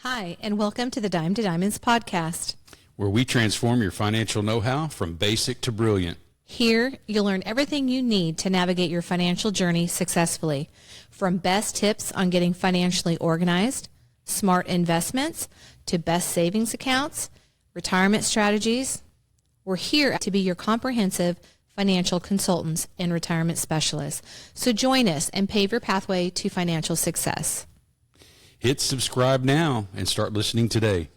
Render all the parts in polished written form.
Hi, and welcome to the Dime to Diamonds podcast. Where we transform your financial know-how from basic to brilliant. Here, you'll learn everything you need to navigate your financial journey successfully. From best tips on getting financially organized, smart investments, to best savings accounts, retirement strategies. We're here to be your comprehensive financial consultants and retirement specialists. So join us and pave your pathway to financial success. Hit subscribe now and start listening today.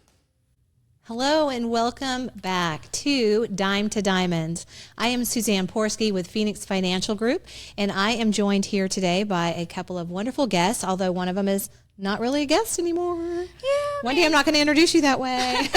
Hello and welcome back to Dime to Diamonds. I am Suzanne Porsky with Phoenix Financial Group, and I am joined here today by a couple of wonderful guests, although one of them is not really a guest anymore. Yeah. One day I'm not going to introduce you that way.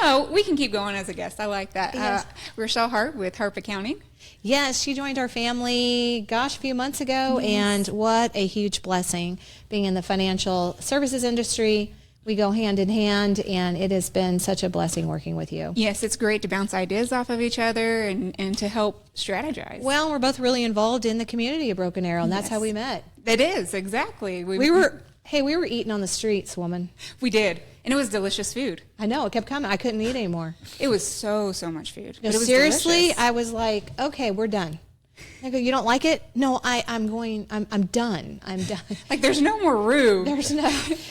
Well, we can keep going as a guest. I like that. Yes. Rochelle Hart with Harp Accounting. Yes, she joined our family, a few months ago, and what a huge blessing being in the financial services industry. We go hand in hand, and it has been such a blessing working with you. Yes, it's great to bounce ideas off of each other and to help strategize. Well, we're both really involved in the community of Broken Arrow, and that's how we met. It is, exactly. We were eating on the streets, woman. We did, and it was delicious food. I know, it kept coming. I couldn't eat anymore. It was so much food. No, But it was seriously, delicious. I was like, okay, we're done. I go, you don't like it? No, I'm done. I'm done. Like, there's no more room. There's no.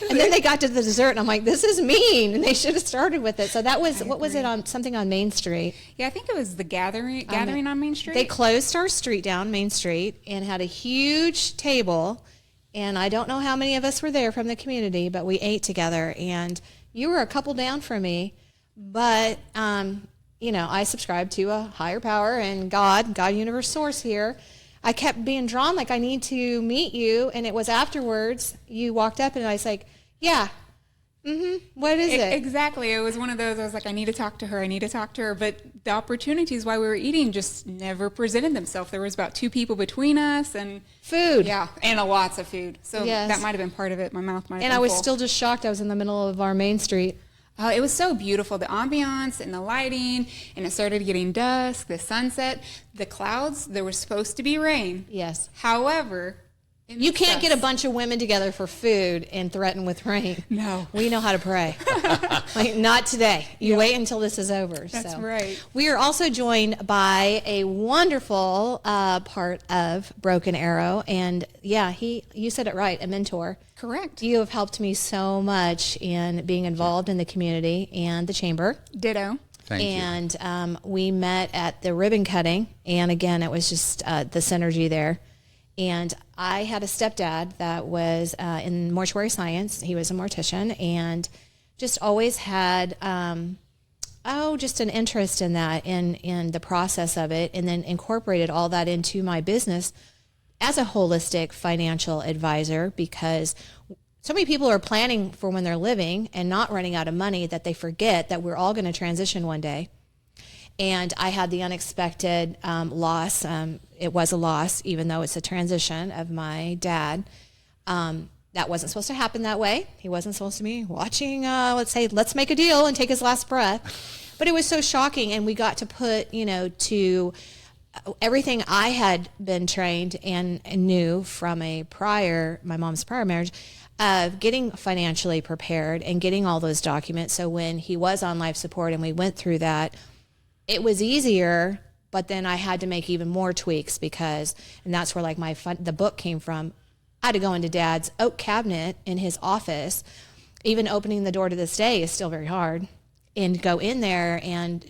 And then they got to the dessert, and I'm like, this is mean. And they should have started with it. So that was, what was it on, something on Main Street? Yeah, I think it was the gathering on Main Street. They closed our street down, Main Street, and had a huge table. And I don't know how many of us were there from the community, but we ate together. And you were a couple down from me, but I subscribe to a higher power and God, universe, source here. I kept being drawn like I need to meet you, and it was afterwards you walked up and I was like, yeah, what is it? Exactly. It was one of those, I was like, I need to talk to her. But the opportunities while we were eating just never presented themselves. There was about 2 people between us and Food. Yeah, and lots of food. So Yes. that might have been part of it. My mouth might have And been I was full. still just shocked. I was in the middle of our Main Street. Oh, it was so beautiful. The ambiance and the lighting, and it started getting dusk, the sunset, the clouds. There was supposed to be rain. Yes. However, You can't get a bunch of women together for food and threaten with rain. No. We know how to pray. Like, not today. You wait until this is over. That's right. We are also joined by a wonderful part of Broken Arrow. And yeah, you said it right, a mentor. Correct. You have helped me so much in being involved in the community and the chamber. Ditto. Thank you. And we met at the ribbon cutting. And again, it was just the synergy there. And I had a stepdad that was in mortuary science. He was a mortician and just always had, just an interest in that, in the process of it, and then incorporated all that into my business as a holistic financial advisor, because so many people are planning for when they're living and not running out of money that they forget that we're all going to transition one day. And I had the unexpected loss. It was a loss, even though it's a transition of my dad. That wasn't supposed to happen that way. He wasn't supposed to be watching, let's make a deal and take his last breath. But it was so shocking, and we got to put, to everything I had been trained and knew from my mom's prior marriage, of getting financially prepared and getting all those documents. So when he was on life support and we went through that, it was easier, but then I had to make even more tweaks and that's where the book came from. I had to go into Dad's oak cabinet in his office. Even opening the door to this day is still very hard. And go in there and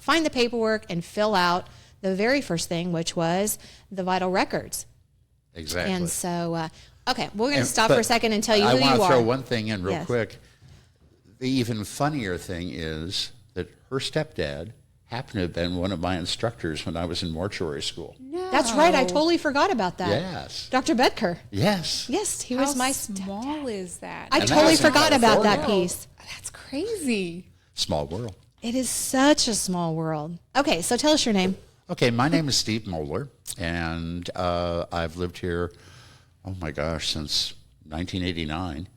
find the paperwork and fill out the very first thing, which was the vital records. Exactly. And so, okay, we're going to stop for a second and tell you who you are. I want to throw one thing in real Yes. quick. The even funnier thing is that her stepdad happened to have been one of my instructors when I was in mortuary school. No. That's right. I totally forgot about that. Yes. Dr. Bedker. Yes. Yes, he How was my small is that? I And that totally was in forgot about that California. piece. That's crazy. Small world. It is such a small world. Okay, so tell us your name. Okay, my name is Steve Moeller, and I've lived here, since 1989.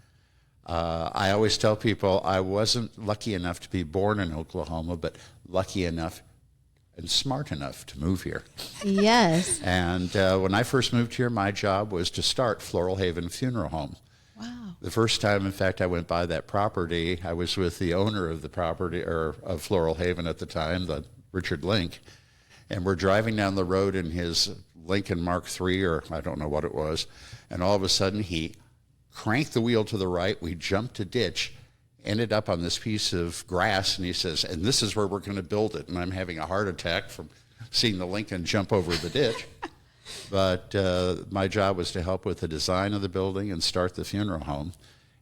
I always tell people I wasn't lucky enough to be born in Oklahoma, but lucky enough and smart enough to move here. Yes. And when I first moved here, my job was to start Floral Haven Funeral Home. Wow. The first time, in fact, I went by that property, I was with the owner of the property, or of Floral Haven at the time, the Richard Link, and we're driving down the road in his Lincoln Mark III, or I don't know what it was, and all of a sudden he cranked the wheel to the right, we jumped a ditch, ended up on this piece of grass, and he says, and this is where we're going to build it. And I'm having a heart attack from seeing the Lincoln jump over the ditch. But my job was to help with the design of the building and start the funeral home.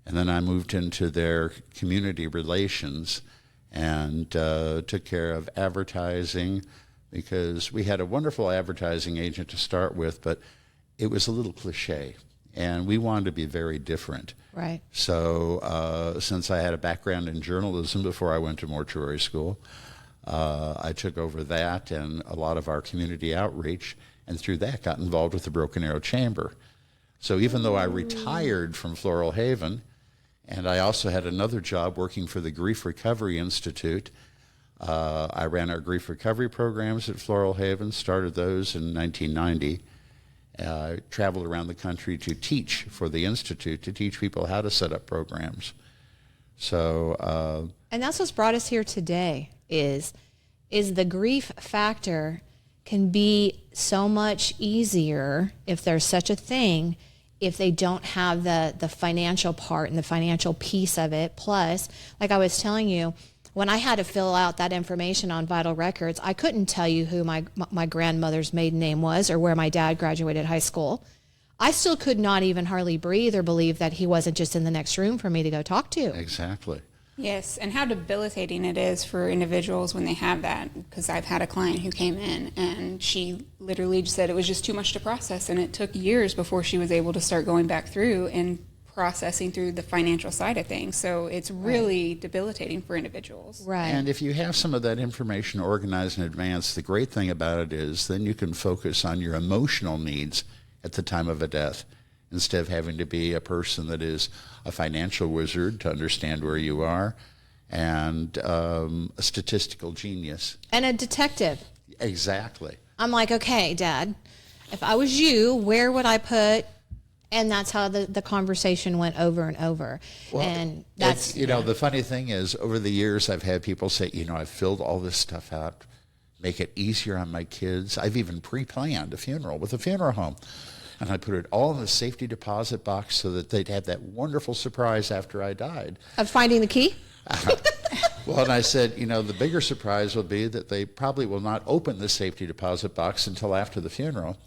And then I moved into their community relations and took care of advertising, because we had a wonderful advertising agent to start with, but it was a little cliche. And we wanted to be very different. Right. So since I had a background in journalism before I went to mortuary school, I took over that and a lot of our community outreach, and through that got involved with the Broken Arrow Chamber. So even though I retired from Floral Haven, and I also had another job working for the Grief Recovery Institute, I ran our grief recovery programs at Floral Haven, started those in 1990. Traveled around the country to teach for the Institute, to teach people how to set up programs. So, and that's what's brought us here today is the grief factor can be so much easier, if there's such a thing, if they don't have the financial part and the financial piece of it. Plus, like I was telling you, when I had to fill out that information on vital records, I couldn't tell you who my grandmother's maiden name was or where my dad graduated high school. I still could not even hardly breathe or believe that he wasn't just in the next room for me to go talk to. exactly. Yes, and how debilitating it is for individuals when they have that, because I've had a client who came in and she literally just said it was just too much to process, and it took years before she was able to start going back through and processing through the financial side of things. So it's really debilitating for individuals. Right. And if you have some of that information organized in advance, the great thing about it is then you can focus on your emotional needs at the time of a death, instead of having to be a person that is a financial wizard to understand where you are, and a statistical genius. And a detective. Exactly. I'm like, okay, Dad, if I was you, where would I put? And that's how the conversation went over and over. Well, and that's, the funny thing is, over the years, I've had people say, I've filled all this stuff out, make it easier on my kids. I've even pre-planned a funeral with a funeral home. And I put it all in the safety deposit box so that they'd have that wonderful surprise after I died. of finding the key? Well, and I said, the bigger surprise will be that they probably will not open the safety deposit box until after the funeral.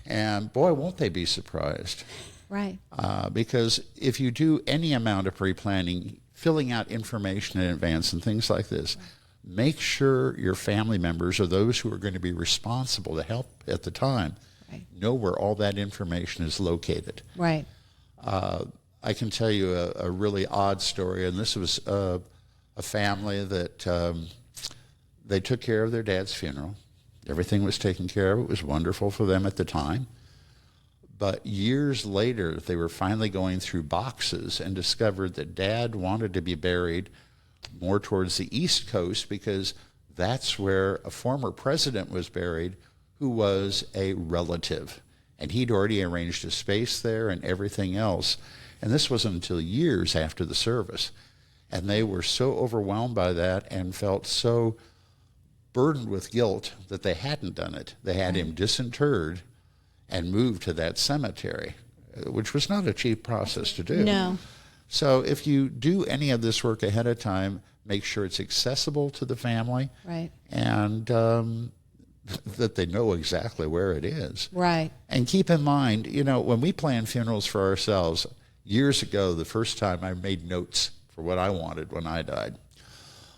And boy, won't they be surprised. Right. Because if you do any amount of pre-planning, filling out information in advance and things like this, make sure your family members or those who are going to be responsible to help at the time know where all that information is located. Right. I can tell you a really odd story, and this was a family that they took care of their dad's funeral. Everything was taken care of. It was wonderful for them at the time. But years later, they were finally going through boxes and discovered that Dad wanted to be buried more towards the East Coast, because that's where a former president was buried who was a relative. And he'd already arranged a space there and everything else. And this wasn't until years after the service. And they were so overwhelmed by that and felt so burdened with guilt that they hadn't done it. They had him disinterred and moved to that cemetery, which was not a cheap process to do. No. So if you do any of this work ahead of time, make sure it's accessible to the family. Right. And that they know exactly where it is. Right. And keep in mind, when we plan funerals for ourselves, years ago, the first time I made notes for what I wanted when I died,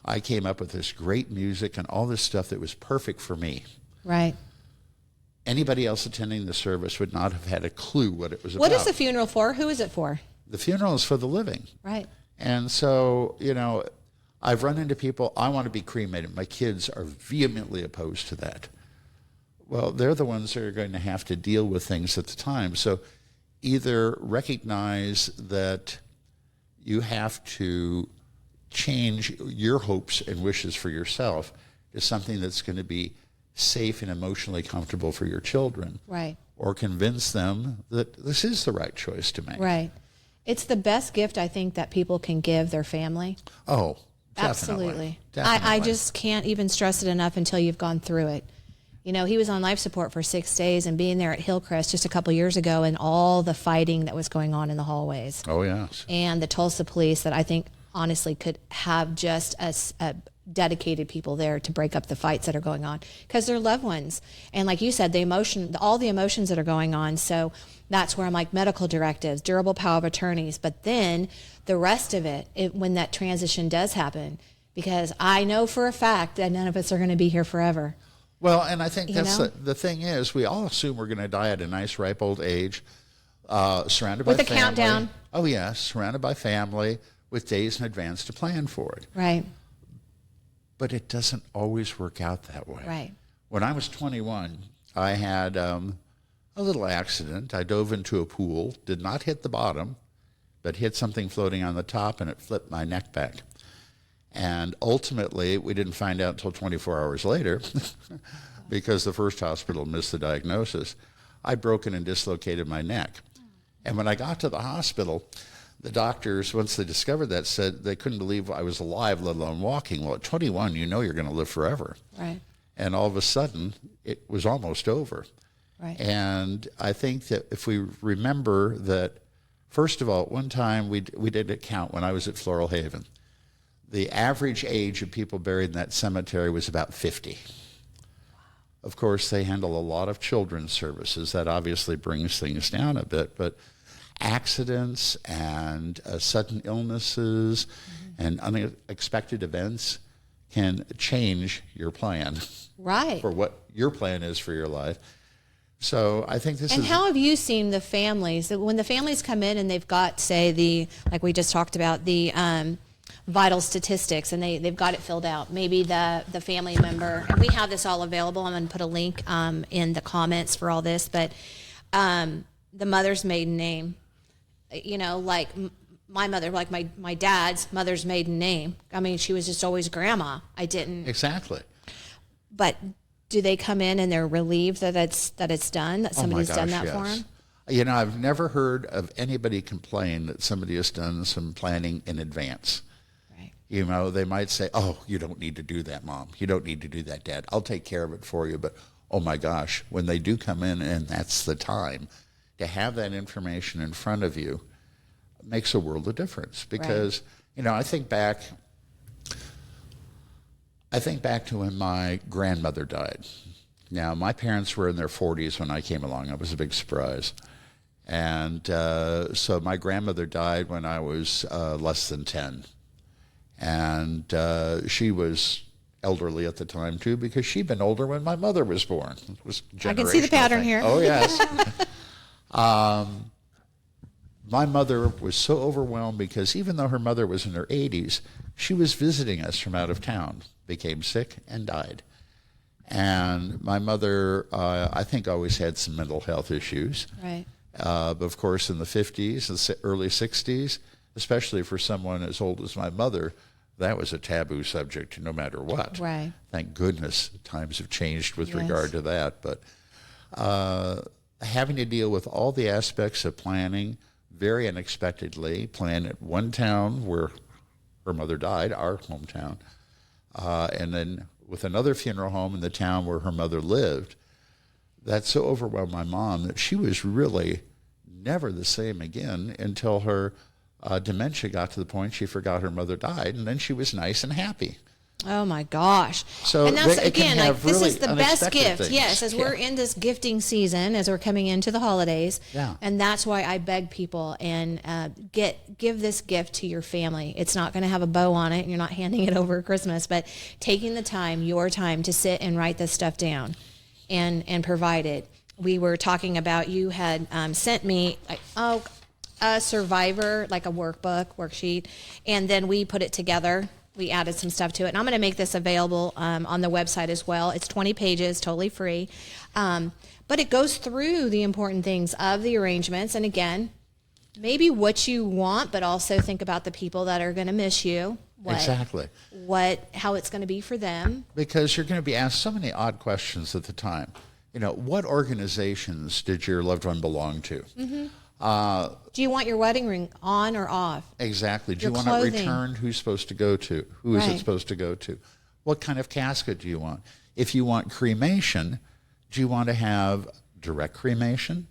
I came up with this great music and all this stuff that was perfect for me. Right. Anybody else attending the service would not have had a clue what it was about. What is the funeral for? Who is it for? The funeral is for the living. Right. And so, I've run into people, I want to be cremated. My kids are vehemently opposed to that. Well, they're the ones that are going to have to deal with things at the time. So either recognize that you have to change your hopes and wishes for yourself to something that's going to be safe and emotionally comfortable for your children. Right. Or convince them that this is the right choice to make. Right. It's the best gift I think that people can give their family. Oh, Absolutely. definitely. I just can't even stress it enough until you've gone through it. You know, he was on life support for 6 days, and being there at Hillcrest just a couple years ago and all the fighting that was going on in the hallways. Oh, yes. And the Tulsa police that I think honestly could have just a dedicated people there to break up the fights that are going on because they're loved ones. And like you said, all the emotions that are going on. So that's where I'm like medical directives, durable power of attorneys, but then the rest of it, when that transition does happen, because I know for a fact that none of us are going to be here forever. Well, and I think that's know? the thing is we all assume we're going to die at a nice, ripe old age, surrounded by With a family. countdown. Oh, yes, surrounded by family with days in advance to plan for it. Right. But it doesn't always work out that way. Right. When I was 21, I had a little accident. I dove into a pool, did not hit the bottom, but hit something floating on the top, and it flipped my neck back. And ultimately, we didn't find out until 24 hours later because the first hospital missed the diagnosis. I'd broken and dislocated my neck. And when I got to the hospital, the doctors, once they discovered that, said they couldn't believe I was alive, let alone walking. Well, at 21, you know you're going to live forever. Right. And all of a sudden, it was almost over. Right. And I think that if we remember that, first of all, at one time we did a count when I was at Floral Haven. The average age of people buried in that cemetery was about 50. Of course, they handle a lot of children's services. That obviously brings things down a bit, but accidents and sudden illnesses and unexpected events can change your plan. Right. For what your plan is for your life. So I think this is... And how have you seen the families, when the families come in and they've got, say, like we just talked about, the vital statistics, and they've got it filled out. Maybe the family member, and we have this all available. I'm going to put a link in the comments for all this, but the mother's maiden name, you know, like my mother, like my dad's mother's maiden name. I mean, she was just always grandma. I didn't. Exactly. But do they come in and they're relieved that it's done, that somebody's done that for them? You know, I've never heard of anybody complain that somebody has done some planning in advance. Right. You know, they might say, oh, you don't need to do that, Mom. You don't need to do that, Dad. I'll take care of it for you. But, oh, my gosh, when they do come in and that's the time, to have that information in front of you makes a world of difference. Because, you know, I think back to when my grandmother died. Now, my parents were in their 40s when I came along. That was a big surprise. And so my grandmother died when I was less than 10. And she was elderly at the time, too, because she'd been older when my mother was born. It was I can see the pattern here. Oh, yes. My mother was so overwhelmed because even though her mother was in her 80s, she was visiting us from out of town, became sick, and died. And my mother, I think, always had some mental health issues. Right. But of course, in the 50s, the early 60s, especially for someone as old as my mother, that was a taboo subject no matter what. Right. Thank goodness times have changed with regard to that. But having to deal with all the aspects of planning very unexpectedly, plan at one town where her mother died, our hometown, and then with another funeral home in the town where her mother lived, that so overwhelmed my mom that she was really never the same again until her dementia got to the point she forgot her mother died, and then she was nice and happy. Oh my gosh. So and that's it can again, have like, really this is the best unexpected gift. things. Yes, as we're in this gifting season, as we're coming into the holidays. Yeah. And that's why I beg people and give this gift to your family. It's not going to have a bow on it, and you're not handing it over at Christmas, but taking the time, your time, to sit and write this stuff down and provide it. We were talking about, you had sent me a survivor, like a worksheet, and then we put it together. We added some stuff to it, and I'm going to make this available on the website as well. It's 20 pages, totally free, but it goes through the important things of the arrangements, and again, maybe what you want, but also think about the people that are going to miss you. Exactly. How it's going to be for them. Because you're going to be asked so many odd questions at the time. You know, what organizations did your loved one belong to? Mm-hmm. Do you want your wedding ring on or off? Exactly. Do Your you want clothing. it returned? Who's supposed to go to? Who is it Right. supposed to go to? What kind of casket do you want? If you want cremation, do you want to have direct cremation?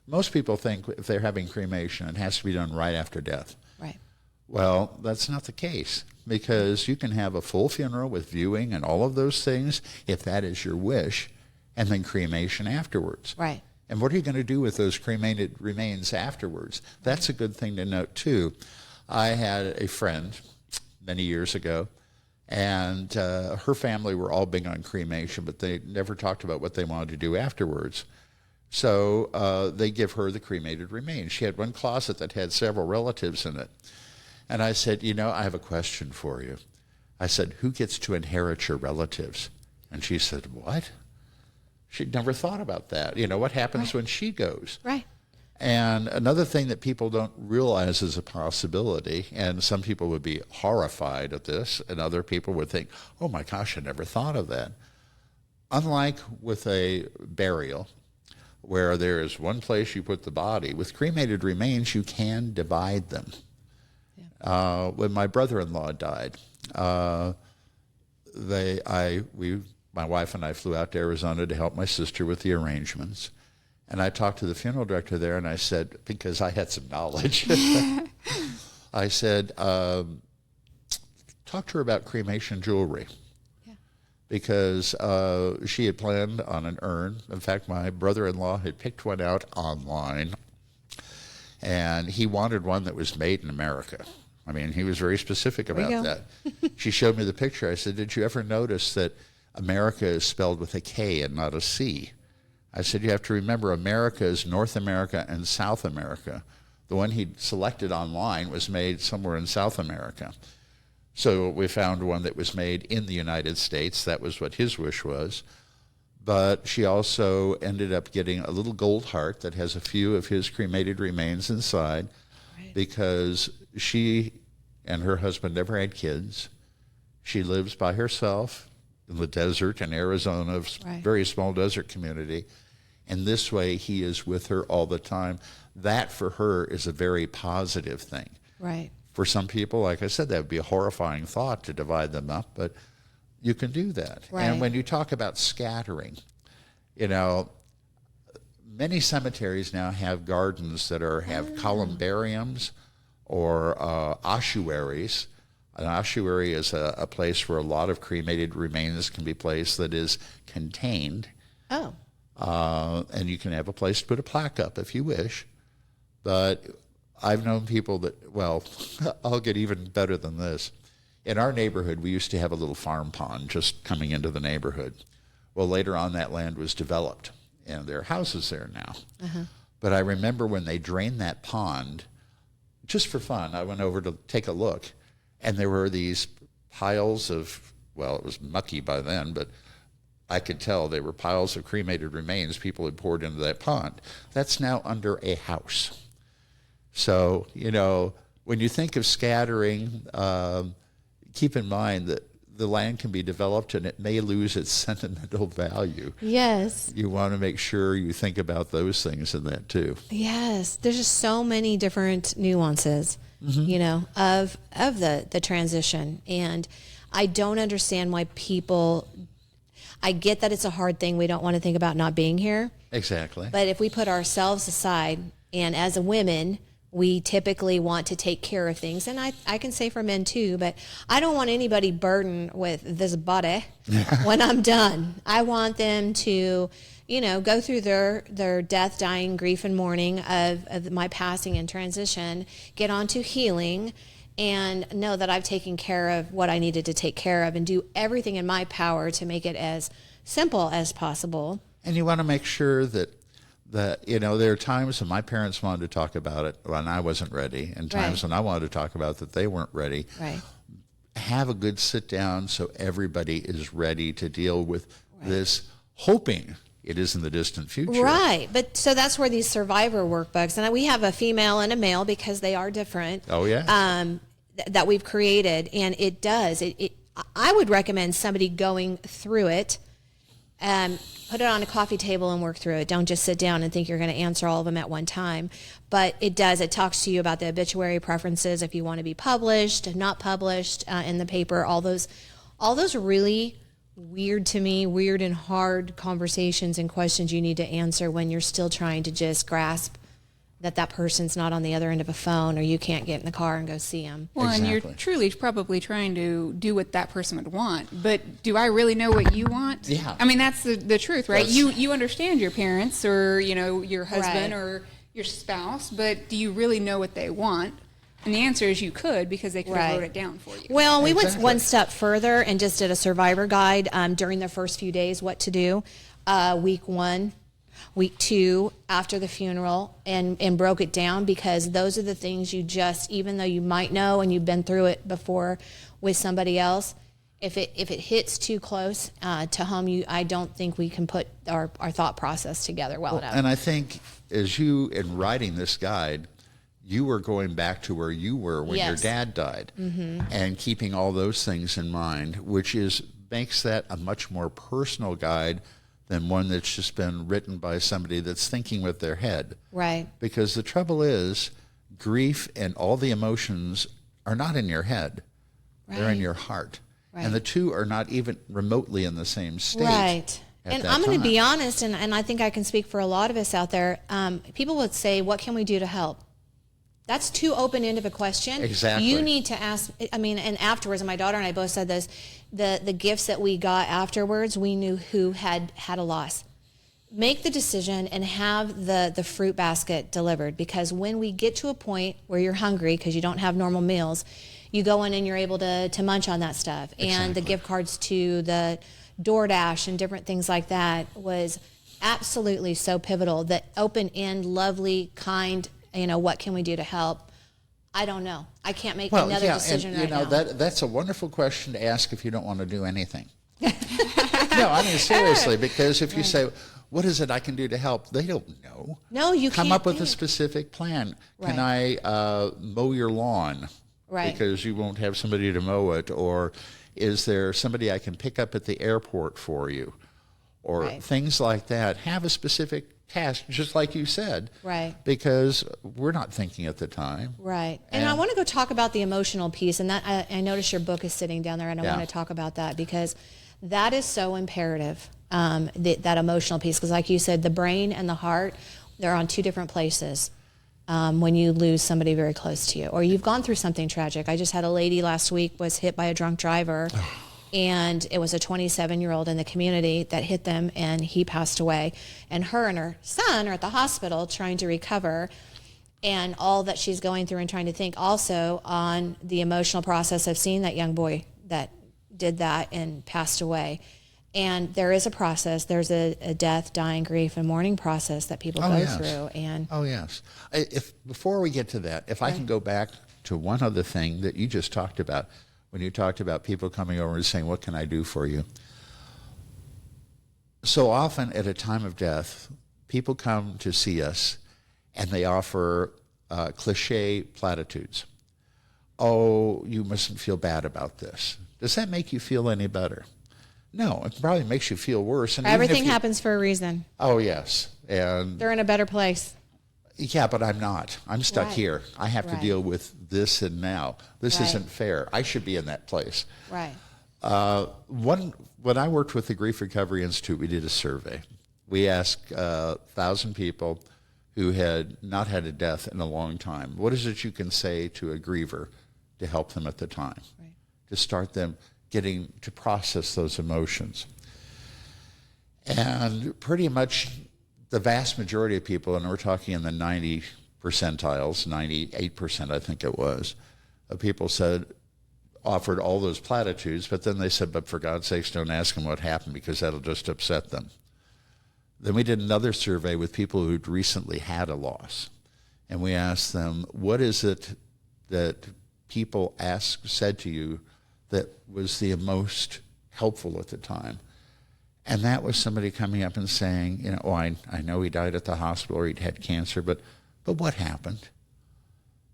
Most people think if they're having cremation, it has to be done right after death. Right. Well, that's not the case, because you can have a full funeral with viewing and all of those things, if that is your wish, and then cremation afterwards. Right. And what are you going to do with those cremated remains afterwards? That's a good thing to note, too. I had a friend many years ago, and her family were all big on cremation, but they never talked about what they wanted to do afterwards. So they give her the cremated remains. She had one closet that had several relatives in it. And I said, I have a question for you. I said, who gets to inherit your relatives? And she said, what? She'd never thought about that. What happens when she goes? Right. And another thing that people don't realize is a possibility, and some people would be horrified at this, and other people would think, oh my gosh, I never thought of that. Unlike with a burial, where there is one place you put the body, with cremated remains, you can divide them. When my brother-in-law died, my wife and I flew out to Arizona to help my sister with the arrangements. And I talked to the funeral director there, and I said, because I had some knowledge, I said, talk to her about cremation jewelry. Yeah. Because she had planned on an urn. In fact, my brother-in-law had picked one out online, and he wanted one that was made in America. I mean, he was very specific about that. She showed me the picture. I said, did you ever notice that America is spelled with a K and not a C? I said, you have to remember, America is North America and South America. The one he selected online was made somewhere in South America. So we found one that was made in the United States. That was what his wish was. But she also ended up getting a little gold heart that has a few of his cremated remains inside, because she and her husband never had kids. She lives by herself in the desert in Arizona, a very small desert community. And this way he is with her all the time. That for her is a very positive thing. Right. For some people, like I said, that would be a horrifying thought to divide them up, but you can do that. Right. And when you talk about scattering, many cemeteries now have gardens that have columbariums or ossuaries. An ossuary is a place where a lot of cremated remains can be placed that is contained. Oh. And you can have a place to put a plaque up if you wish. But I've known people that, well, I'll get even better than this. In our neighborhood, we used to have a little farm pond just coming into the neighborhood. Well, later on, that land was developed, and there are houses there now. Uh-huh. But I remember when they drained that pond, just for fun, I went over to take a look, and there were these piles of, well, it was mucky by then, but I could tell they were piles of cremated remains people had poured into that pond. That's now under a house. So, when you think of scattering, keep in mind that the land can be developed and it may lose its sentimental value. Yes. You want to make sure you think about those things in that too. Yes. There's just so many different nuances, of the transition. And I don't understand why I get that it's a hard thing. We don't want to think about not being here. Exactly. But if we put ourselves aside, and as a women, we typically want to take care of things. And I can say for men too, but I don't want anybody burdened with this body when I'm done. I want them to, go through their death, dying, grief, and mourning of my passing and transition, get on to healing, and know that I've taken care of what I needed to take care of, and do everything in my power to make it as simple as possible. And you want to make sure that there are times when my parents wanted to talk about it when I wasn't ready, and times when I wanted to talk about it that they weren't ready. Right. Have a good sit down so everybody is ready to deal with this, hoping it is in the distant future. Right. But so that's where these survivor workbooks, and we have a female and a male because they are different. Oh, yeah. That we've created, and it does. I would recommend somebody going through it Put it on a coffee table and work through it. Don't just sit down and think you're going to answer all of them at one time. But it talks to you about the obituary preferences, if you want to be published, not published in the paper, all those really weird and hard conversations and questions you need to answer when you're still trying to just grasp that person's not on the other end of a phone, or you can't get in the car and go see them. Well, Exactly. and you're truly probably trying to do what that person would want. But do I really know what you want? Yeah. I mean, that's the truth, right? That's- You understand your parents or, your husband Right. or your spouse, but do you really know what they want? And the answer is you could, because they could have wrote it down for you. Well, we went Exactly. one step further and just did a survivor guide during the first few days, what to do. Week 1, week 2, after the funeral, and broke it down, because those are the things you just, even though you might know and you've been through it before with somebody else, if it hits too close to home, I don't think we can put our thought process together well enough. And I think as you, in writing this guide, you were going back to where you were when your Yes. dad died, and keeping all those things in mind, which makes that a much more personal guide than one that's just been written by somebody that's thinking with their head. Right. Because the trouble is, grief and all the emotions are not in your head. They're in Right. your heart. Right. And the two are not even remotely in the same state. Right. at And that I'm going to be time. honest, and I think I can speak for a lot of us out there. People would say, what can we do to help? That's too open-ended of a question. Exactly. You need to ask, and afterwards, and my daughter and I both said this, the gifts that we got afterwards, we knew who had a loss. Make the decision and have the fruit basket delivered, because when we get to a point where you're hungry because you don't have normal meals, you go in and you're able to munch on that stuff. And the Exactly. gift cards to the DoorDash and different things like that was absolutely so pivotal. That open-end, lovely, kind, what can we do to help? I don't know. I can't make another decision and, right now. that's a wonderful question to ask if you don't want to do anything. No, I mean seriously, because if you say, what is it I can do to help? They don't know. No, you Come can't up with a think. specific plan. Can Right. I mow your lawn? Right. Because you won't have somebody to mow it. Or is there somebody I can pick up at the airport for you? Or Right. things like that. Have a specific task, just like you said. Right. Because we're not thinking at the time. Right. And I want to go talk about the emotional piece. And that I noticed your book is sitting down there, and I Yeah. want to talk about that, because that is so imperative, that emotional piece. Because like you said, the brain and the heart, they're on two different places when you lose somebody very close to you, or you've gone through something tragic. I just had a lady last week was hit by a drunk driver. And it was a 27-year-old in the community that hit them, and he passed away. And her son are at the hospital trying to recover, and all that she's going through and trying to think also on the emotional process of seeing that young boy that did that and passed away. And there is a process. There's a death, dying, grief, and mourning process that people go yes. through. And Oh, yes. Before we get to that, if I can go back to one other thing that you just talked about, when you talked about people coming over and saying, what can I do for you? So often at a time of death, people come to see us and they offer cliche platitudes. Oh, you mustn't feel bad about this. Does that make you feel any better? No, it probably makes you feel worse. And even if everything you- happens for a reason. Oh, yes. And They're in a better place. yeah, but I'm not. I'm stuck Right. here. I have to Right. deal with this and now. This Right. isn't fair. I should be in that place. Right. When I worked with the Grief Recovery Institute, we did a survey. We asked 1,000 people who had not had a death in a long time, what is it you can say to a griever to help them at the time, Right. to start them getting to process those emotions? And pretty much the vast majority of people, and we're talking in the 90 percentiles, 98% I think it was, of people offered all those platitudes, but then they said, but for God's sakes, don't ask them what happened, because that'll just upset them. Then we did another survey with people who'd recently had a loss, and we asked them, what is it that people said to you that was the most helpful at the time? And that was somebody coming up and saying, I know he died at the hospital or he'd had cancer, but what happened?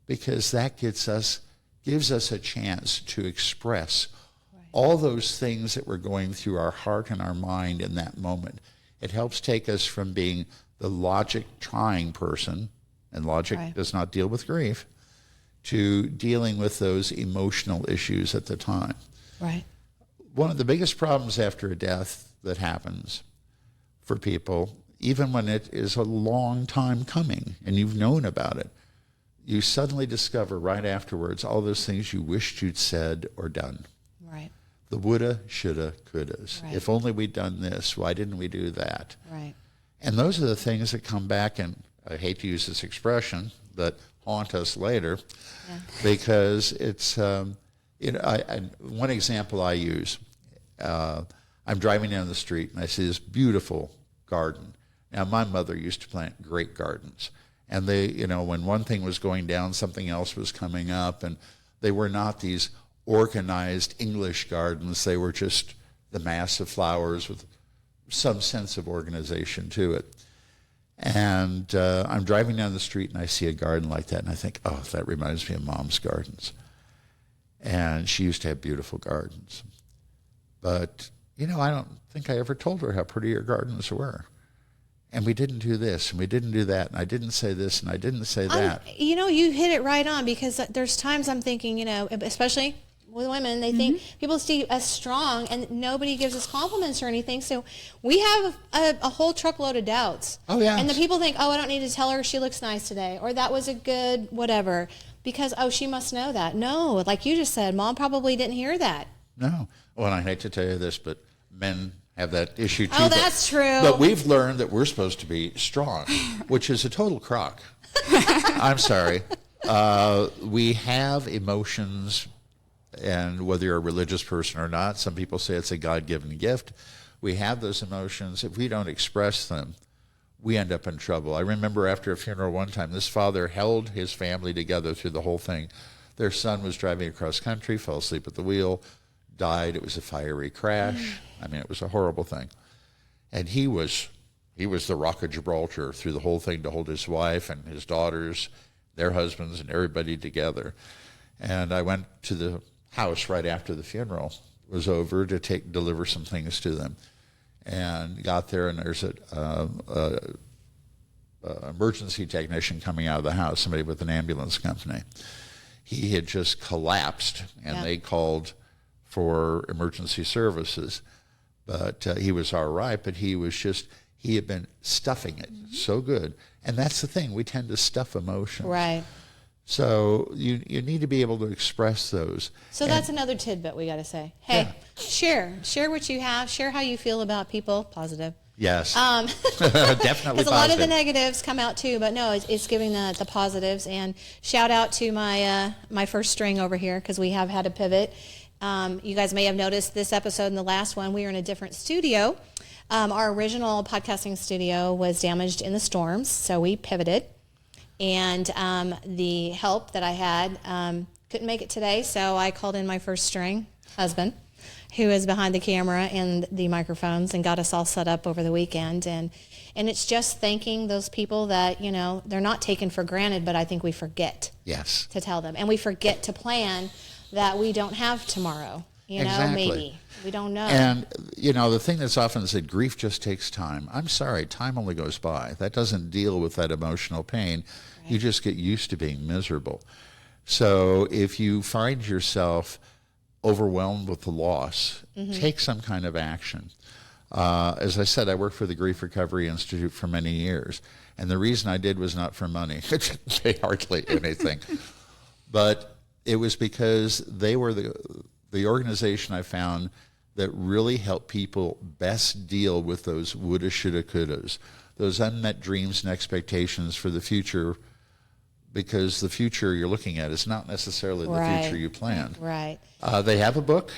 Because that gives us a chance to express all those things that were going through our heart and our mind in that moment. It helps take us from being the logic-trying person, and logic Right. does not deal with grief, to dealing with those emotional issues at the time. Right. One of the biggest problems after a death that happens for people, even when it is a long time coming and you've known about it, you suddenly discover right afterwards all those things you wished you'd said or done. Right. The woulda, shoulda, couldas. Right. If only we'd done this, why didn't we do that? Right. And those are the things that come back, and I hate to use this expression, that haunt us later, because it's, one example I use, I'm driving down the street and I see this beautiful garden. Now, my mother used to plant great gardens, and they, when one thing was going down, something else was coming up, and they were not these organized English gardens. They were just the mass of flowers with some sense of organization to it. And I'm driving down the street and I see a garden like that, and I think, oh, that reminds me of Mom's gardens. And she used to have beautiful gardens. But, I don't think I ever told her how pretty her gardens were. And we didn't do this, and we didn't do that, and I didn't say this, and I didn't say that. You hit it right on, because there's times I'm thinking, especially with women, they think people see us strong, and nobody gives us compliments or anything. So we have a whole truckload of doubts. Oh, yeah. And the people think, oh, I don't need to tell her she looks nice today, or that was a good whatever, because, oh, she must know that. No, like you just said, Mom probably didn't hear that. No. Well, and I hate to tell you this, but men have that issue too. Oh, that's true. But we've learned that we're supposed to be strong, which is a total crock. I'm sorry. We have emotions, and whether you're a religious person or not, some people say it's a God-given gift. We have those emotions. If we don't express them, we end up in trouble. I remember after a funeral one time, this father held his family together through the whole thing. Their son was driving across country, fell asleep at the wheel, died. It was a fiery crash. I mean, it was a horrible thing. And he was the Rock of Gibraltar through the whole thing to hold his wife and his daughters, their husbands, and everybody together. And I went to the house right after the funeral was over to deliver some things to them, and got there, and there's a emergency technician coming out of the house, somebody with an ambulance company. He had just collapsed, and they called for emergency services, but he was all right. But he had been stuffing it so good, and that's the thing, we tend to stuff emotions. Right. So you need to be able to express those. So that's another tidbit we got to say. Hey, share what you have. Share how you feel about people. Positive. Yes. Definitely Because a lot of the negatives come out too, but no, it's giving the positives. And shout out to my first string over here, because we have had a pivot. You guys may have noticed this episode and the last one, we were in a different studio. Our original podcasting studio was damaged in the storms, so we pivoted. And the help that I had couldn't make it today, so I called in my first string husband, who is behind the camera and the microphones, and got us all set up over the weekend. And it's just thanking those people that, they're not taken for granted, but I think we forget to tell them. And we forget to plan that we don't have tomorrow, Exactly. maybe. We don't know. And, the thing that's often said, grief just takes time. I'm sorry, time only goes by. That doesn't deal with that emotional pain. Right. You just get used to being miserable. So if you find yourself overwhelmed with the loss, take some kind of action. As I said, I worked for the Grief Recovery Institute for many years. And the reason I did was not for money. It didn't pay hardly anything. But it was because they were the organization I found that really helped people best deal with those woulda, shoulda, couldas, those unmet dreams and expectations for the future, because the future you're looking at is not necessarily the future you planned. Right. They have a book.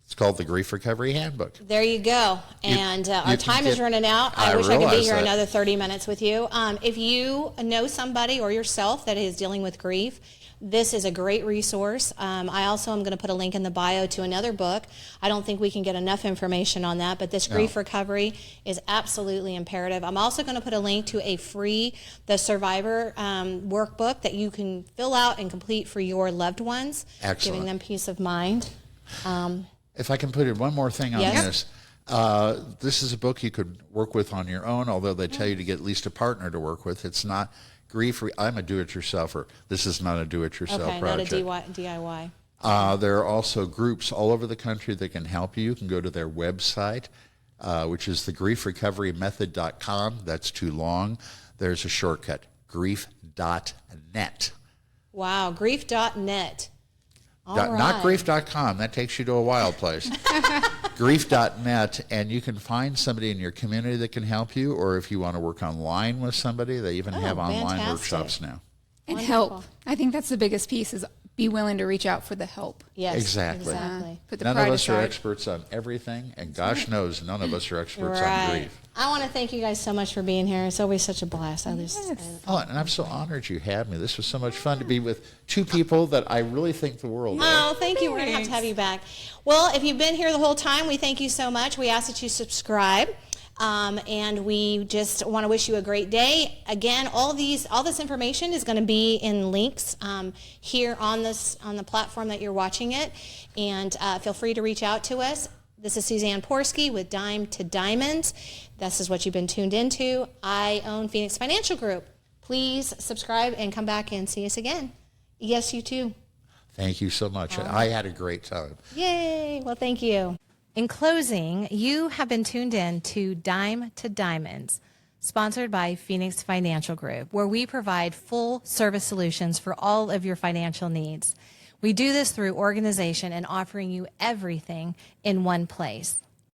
It's called the Grief Recovery Handbook. There you go. And our time is running out. I wish I could be here another 30 minutes with you. If you know somebody or yourself that is dealing with grief, this is a great resource. I also am going to put a link in the bio to another book. I don't think we can get enough information on that, but this grief recovery is absolutely imperative. I'm also going to put a link to a free The Survivor workbook that you can fill out and complete for your loved ones, Excellent. giving them peace of mind. If I can put in one more thing on Yes. this is a book you could work with on your own, although they tell you to get at least a partner to work with. It's not grief. I'm a do-it-yourselfer. This is not a do-it-yourself Okay, project. not a DIY. There are also groups all over the country that can help you. You can go to their website, which is thegriefrecoverymethod.com. That's too long. There's a shortcut, grief.net. Wow, grief.net. All right. Not grief.com. That takes you to a wild place. Grief.net, and you can find somebody in your community that can help you, or if you want to work online with somebody, they even have online fantastic. workshops now. And Wonderful. help. I think that's the biggest piece is be willing to reach out for the help. Yes, Exactly. exactly. Put the None pride of us are aside. experts on everything, and gosh knows none of us are experts on Right. grief. I want to thank you guys so much for being here. It's always such a blast. Oh, and I'm so honored you had me. This was so much fun to be with two people that I really think the world of. Oh, thank you. We're going to have you back. Well, if you've been here the whole time, we thank you so much. We ask that you subscribe. And we just want to wish you a great day. Again, all this information is going to be in links here on the platform that you're watching it. And feel free to reach out to us. This is Suzanne Porsky with Dime to Diamonds. This is what you've been tuned into. I own Phoenix Financial Group. Please subscribe and come back and see us again. Yes, you too. Thank you so much. I had a great time. Yay. Well, thank you. In closing, you have been tuned in to Dime to Diamonds, sponsored by Phoenix Financial Group, where we provide full service solutions for all of your financial needs. We do this through organization and offering you everything in one place.